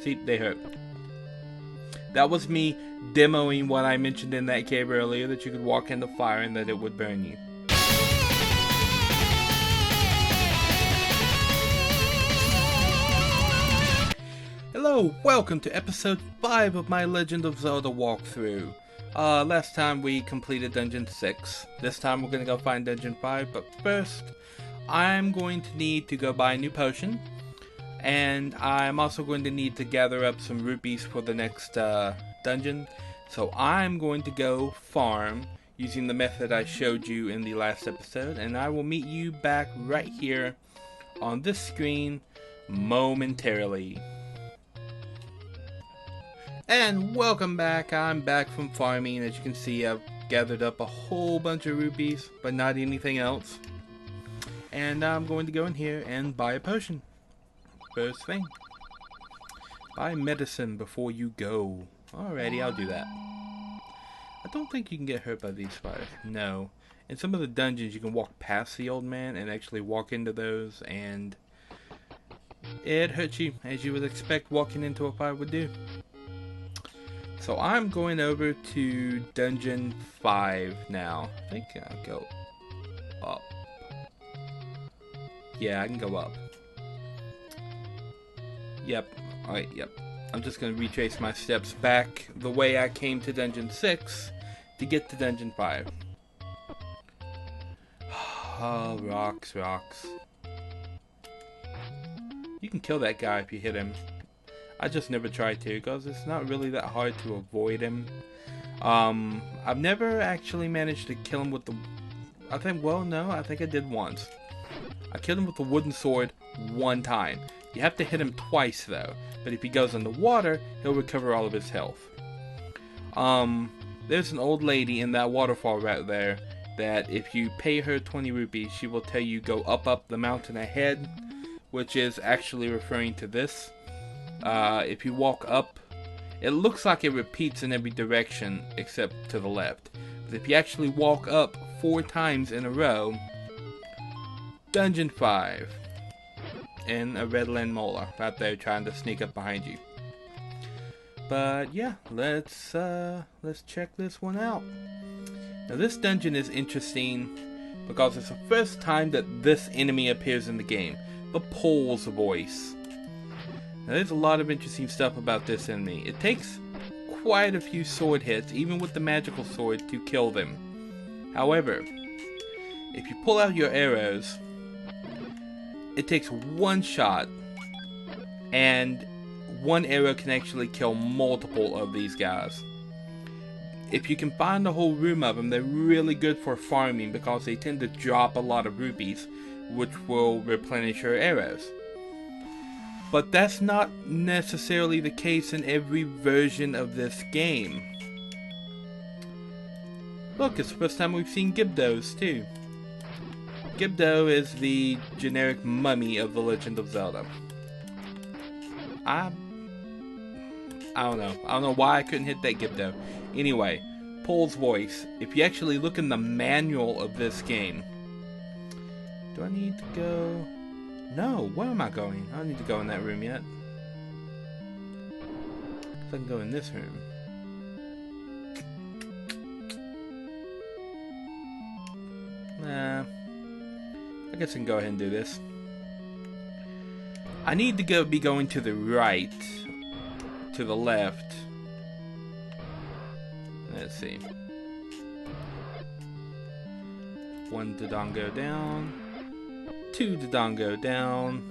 See, they hurt. That was me demoing what I mentioned in that cave earlier, that you could walk in the fire and that it would burn you. Hello, welcome to episode 5 of my Legend of Zelda walkthrough. Last time we completed Dungeon 6. This time we're going to go find Dungeon 5, but first, I'm going to need to go buy a new potion. And I'm also going to need to gather up some rupees for the next dungeon. So I'm going to go farm using the method I showed you in the last episode. And I will meet you back right here on this screen momentarily. And welcome back. I'm back from farming. As you can see, I've gathered up a whole bunch of rupees, but not anything else. And I'm going to go in here and buy a potion. First thing, buy medicine before you go. Alrighty, I'll do that. I don't think you can get hurt by these spiders. No. In some of the dungeons, you can walk past the old man and actually walk into those, and it hurts you, as you would expect walking into a fire would do. So I'm going over to Dungeon 5 now. I think I'll go up. Yeah, I can go up. Yep. Alright, yep. I'm just going to retrace my steps back the way I came to Dungeon 6 to get to Dungeon 5. Oh, rocks, rocks. You can kill that guy if you hit him. I just never tried to, because it's not really that hard to avoid him. I've never actually managed to kill him with the... I think I did once. I killed him with a wooden sword one time. You have to hit him twice though, but if he goes in the water, he'll recover all of his health. There's an old lady in that waterfall right there that if you pay her 20 rupees, she will tell you go up the mountain ahead, which is actually referring to this. If you walk up, it looks like it repeats in every direction except to the left. But if you actually walk up 4 times in a row, Dungeon 5. And a Redland Molar out there trying to sneak up behind you. But yeah, let's check this one out. Now this dungeon is interesting because it's the first time that this enemy appears in the game, the Pole's voice. Now there's a lot of interesting stuff about this enemy. It takes quite a few sword hits, even with the magical sword, to kill them. However, if you pull out your arrows, it takes one shot, and one arrow can actually kill multiple of these guys. If you can find a whole room of them, they're really good for farming because they tend to drop a lot of rupees, which will replenish your arrows. But that's not necessarily the case in every version of this game. Look, it's the first time we've seen Gibdos too. Gibdo is the generic mummy of The Legend of Zelda. I don't know. I don't know why I couldn't hit that Gibdo. Anyway, Pole's voice. If you actually look in the manual of this game... Do I need to go... No, where am I going? I don't need to go in that room yet. I can go in this room. Nah. I guess I can go ahead and do this. I need to be going to the right. To the left. Let's see. 1 Dodongo down. 2 Dodongo down.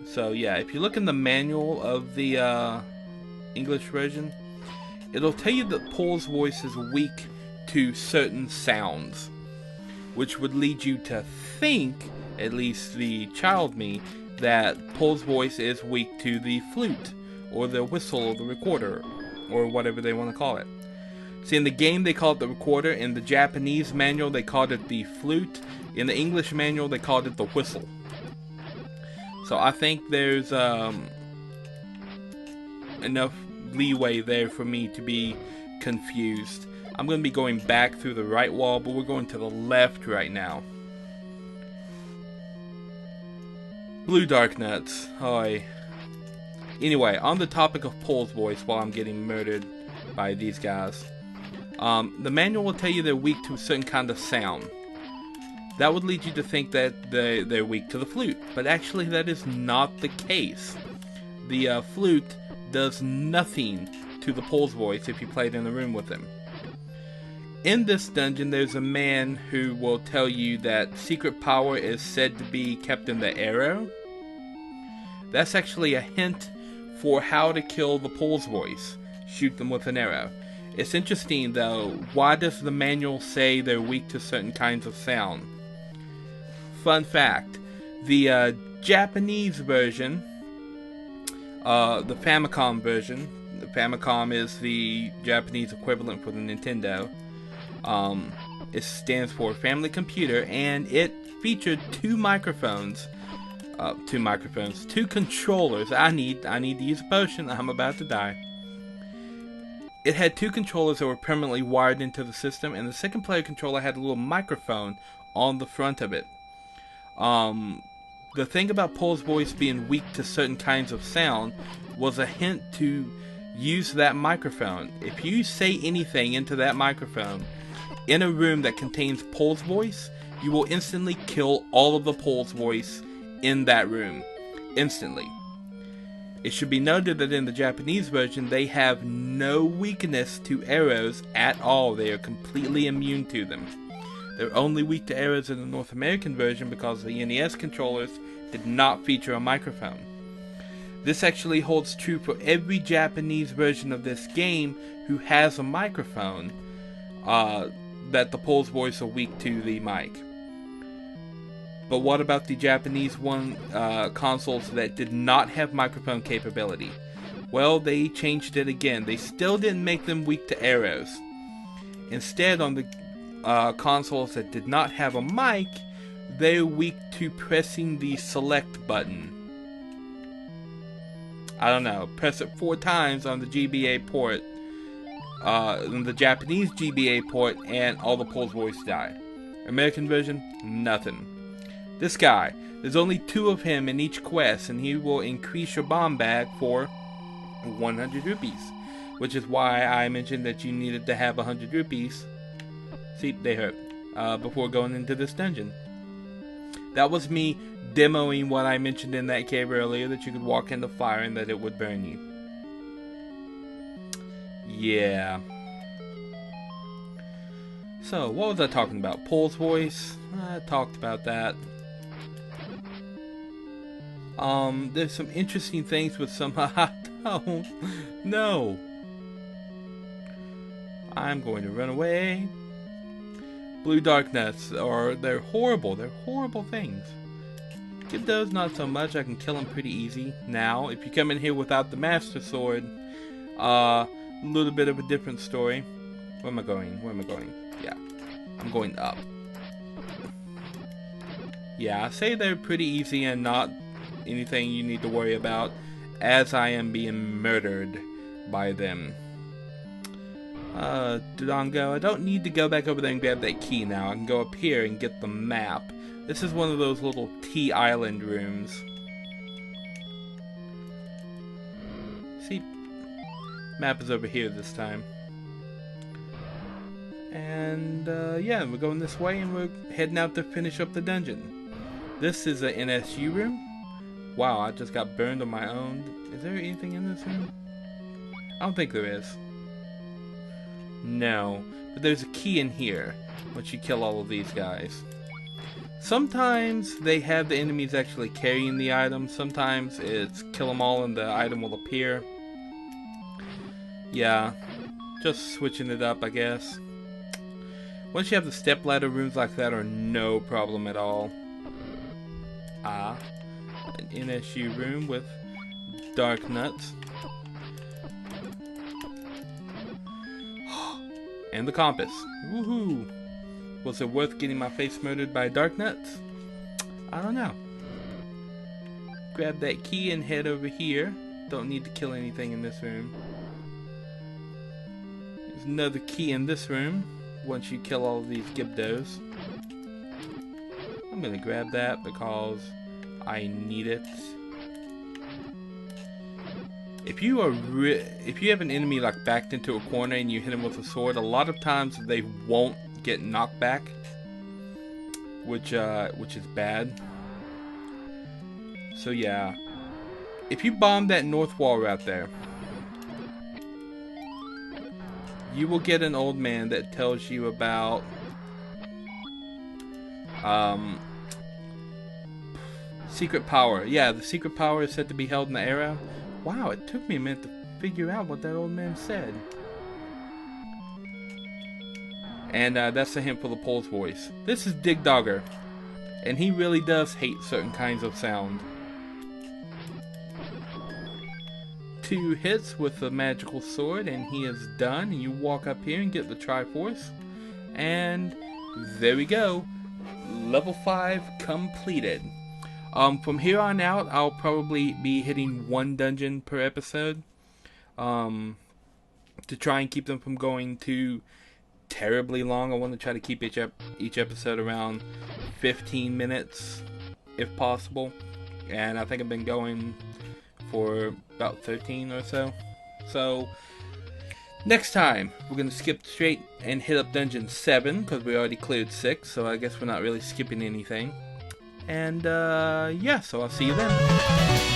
So yeah, if you look in the manual of the English version, it'll tell you that Pole's voice is weak to certain sounds, which would lead you to think, at least the child me, that Pole's voice is weak to the flute, or the whistle, or the recorder, or whatever they want to call it. See, in the game they call it the recorder, in the Japanese manual they called it the flute, in the English manual they called it the whistle. So I think there's enough leeway there for me to be confused. I'm going to be going back through the right wall, but we're going to the left right now. Blue Dark Nuts. Oi. Anyway, on the topic of Pole's voice, while I'm getting murdered by these guys, the manual will tell you they're weak to a certain kind of sound. That would lead you to think that they're weak to the flute, but actually that is not the case. The flute does nothing to the Pole's voice if you play it in the room with him. In this dungeon, there's a man who will tell you that secret power is said to be kept in the arrow. That's actually a hint for how to kill the Pole's voice. Shoot them with an arrow. It's interesting though, why does the manual say they're weak to certain kinds of sound? Fun fact, the Japanese version, the Famicom is the Japanese equivalent for the Nintendo. It stands for Family Computer, and it featured two controllers. I need to use a potion. I'm about to die. It had two controllers that were permanently wired into the system, and the second player controller had a little microphone on the front of it. The thing about Pole's voice being weak to certain kinds of sound was a hint to use that microphone. If you say anything into that microphone in a room that contains Pole's voice, you will instantly kill all of the Pole's voice in that room. Instantly. It should be noted that in the Japanese version, they have no weakness to arrows at all. They are completely immune to them. They're only weak to arrows in the North American version because the NES controllers did not feature a microphone. This actually holds true for every Japanese version of this game who has a microphone, that the Pole's voice are weak to the mic. But what about the Japanese consoles that did not have microphone capability? Well, they changed it again. They still didn't make them weak to arrows. Instead, on the consoles that did not have a mic, they're weak to pressing the select button. I don't know, press it 4 times on the GBA port, on the Japanese GBA port, and all the Pole's voice die. American version, nothing. This guy, there's only 2 of him in each quest, and he will increase your bomb bag for 100 rupees. Which is why I mentioned that you needed to have 100 rupees. See, they hurt. Before going into this dungeon. That was me demoing what I mentioned in that cave earlier, that you could walk into fire and that it would burn you. Yeah. So, what was I talking about? Pole's voice? I talked about that. There's some interesting things with some... No! I'm going to run away. Blue dark nuts, they're horrible. They're horrible things. Give those not so much. I can kill them pretty easy. Now, if you come in here without the Master Sword, a little bit of a different story. Where am I going? Yeah, I'm going up. Yeah, I say they're pretty easy and not anything you need to worry about, as I am being murdered by them. Dodongo, I don't need to go back over there and grab that key now. I can go up here and get the map. This is one of those little T Island rooms. See? Map is over here this time. And, yeah, we're going this way and we're heading out to finish up the dungeon. This is an NSU room. Wow, I just got burned on my own. Is there anything in this room? I don't think there is. No, but there's a key in here once you kill all of these guys. Sometimes they have the enemies actually carrying the item. Sometimes it's kill them all and the item will appear. Yeah, just switching it up, I guess. Once you have the stepladder rooms like that are no problem at all. Ah, an NSU room with dark nuts. And the compass. Woohoo! Was it worth getting my face murdered by dark nuts? I don't know. Grab that key and head over here. Don't need to kill anything in this room. There's another key in this room. Once you kill all of these Gibdos. I'm gonna grab that because I need it. if you have an enemy like backed into a corner and you hit him with a sword, a lot of times they won't get knocked back, which is bad. So yeah, if you bomb that north wall right there, you will get an old man that tells you about secret power. Yeah, the secret power is said to be held in the area. Wow, it took me a minute to figure out what that old man said. And that's a hint for the Pole's voice. This is Dig Dogger, and he really does hate certain kinds of sound. 2 hits with the magical sword, and he is done. You walk up here and get the Triforce, and there we go. Level 5 completed. From here on out, I'll probably be hitting 1 dungeon per episode, to try and keep them from going too terribly long. I want to try to keep each episode around 15 minutes, if possible. And I think I've been going for about 13 or so. So, next time, we're going to skip straight and hit up Dungeon 7, because we already cleared 6, so I guess we're not really skipping anything. And, yeah, so I'll see you then.